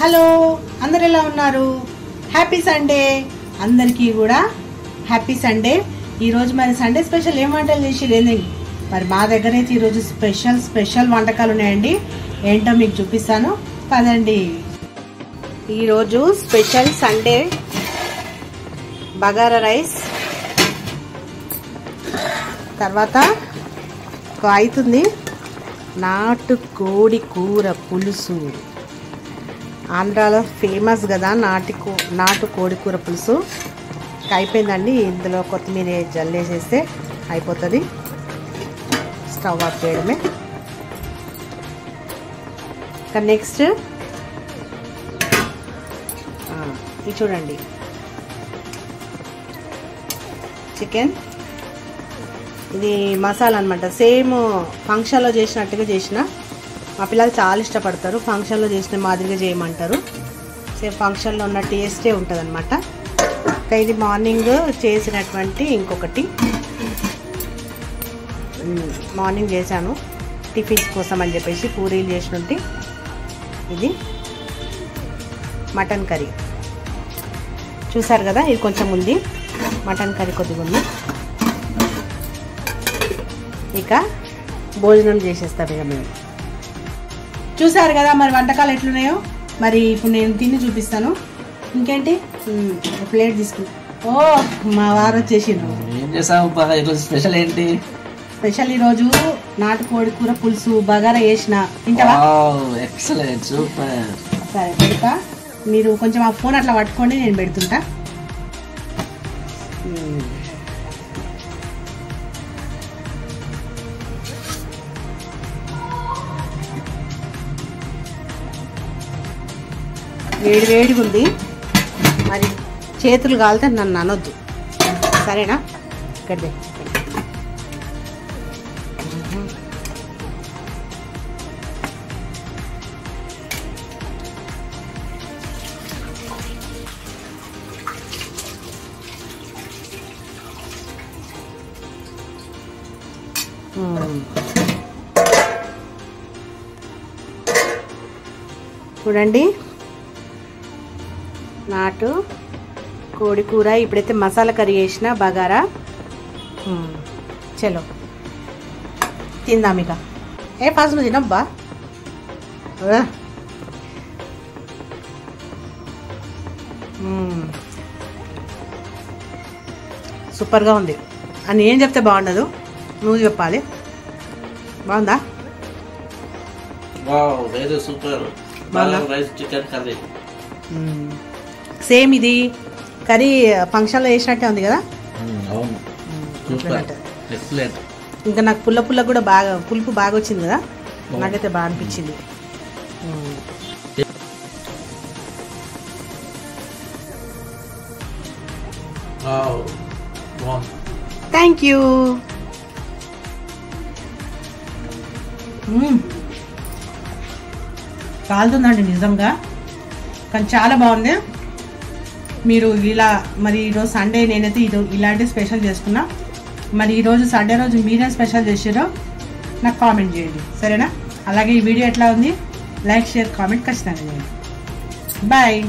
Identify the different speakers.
Speaker 1: Hello, అందరు ఎలా ఉన్నారు? హ్యాపీ సండే అందరికీ కూడా. Happy Sunday. ఈరోజు మరి సండే స్పెషల్ ఏం వంటలు చేసి లేదు మరి మా దగ్గర అయితే ఈరోజు స్పెషల్ వంటకాలు ఉన్నాయండి. ఏంటో మీకు చూపిస్తాను పదండి. ఈరోజు స్పెషల్ సండే బగారా రైస్, తర్వాత అవుతుంది నాటు కోడి కూర పులుసు. ఆంధ్రాలో ఫేమస్ కదా నాటు కోడి కూర పులుసు. అయిపోయిందండి. ఇందులో కొత్తిమీర జల్లేసేస్తే అయిపోతుంది. స్టవ్ ఆఫ్ చేయడమే. ఇంకా నెక్స్ట్ ఇది చూడండి, చికెన్. ఇది మసాలా అనమాట. సేమ్ ఫంక్షన్లో చేసినట్టుగా చేసిన. మా పిల్లలు చాలా ఇష్టపడతారు. ఫంక్షన్లో చేసిన మాదిరిగా చేయమంటారు. సేమ్ ఫంక్షన్లో ఉన్న టేస్టే ఉంటుంది అనమాట. ఇంకా ఇది మార్నింగ్ చేసినటువంటి ఇంకొకటి. మార్నింగ్ చేశాను టిఫిన్స్ కోసం అని చెప్పేసి, పూరీలు చేసినట్టు. ఇది మటన్ కర్రీ చూసారు కదా, ఇది కొంచెం ఉంది. మటన్ కర్రీ కొద్దిగా ఉంది. ఇక భోజనం చేసేస్తాం ఇక మేము. చూసారు కదా మరి వంటకాలు ఎట్లున్నాయో. మరి ఇప్పుడు నేను తిని చూపిస్తాను. ఇంకేంటి, ప్లేట్ తీసుకుని. ఓ మా వారు వచ్చేసిండ్రు.
Speaker 2: ఏం చేసావు స్పెషల్ ఏంటి?
Speaker 1: స్పెషల్ ఈరోజు నాటుకోడి కూర పులుసు బగారా వేసిన. తింటావా?
Speaker 2: Excellent, super.
Speaker 1: సరే పెడతా. మీరు కొంచెం ఆ ఫోన్ అట్లా పట్టుకోండి, నేను పెడుతుంటా. వేడిగా ఉంది. మరి చేతులు కాలితే నన్ను అనొద్దు, సరేనా? గడ్డే చూడండి, నాటు కోడి కూర. ఇప్పుడైతే మసాలా కర్రీ వేసిన బగారా. చలో తిందాం ఇక. ఫాస్ట్ నువ్వు తినబ్బా. సూపర్గా ఉంది అని ఏం చెప్తే బాగుండదు, నువ్వు చెప్పాలి. బాగుందా?
Speaker 2: Very super. Rice chicken curry
Speaker 1: same ఇది కర్రీ ఫంక్షన్లో వేసినట్టే ఉంది కదా. ఇంకా నాకు పుల్ల కూడా బాగా, పులుపు బాగా వచ్చింది కదా. నాకైతే బాగా అనిపించింది. Thank you. కాలుతుందండి నిజంగా, కానీ చాలా బాగుంది. మీరు ఇలా మరి ఈరోజు సండే నేనైతే ఇలాంటి స్పెషల్ చేసుకున్నా. మరి ఈరోజు సండే రోజు మీరేం స్పెషల్ చేసారో నాకు కామెంట్ చేయండి, సరేనా? అలాగే ఈ వీడియో ఎట్లా ఉంది, లైక్ షేర్ కామెంట్ ఖచ్చితంగా చేయండి. బాయ్.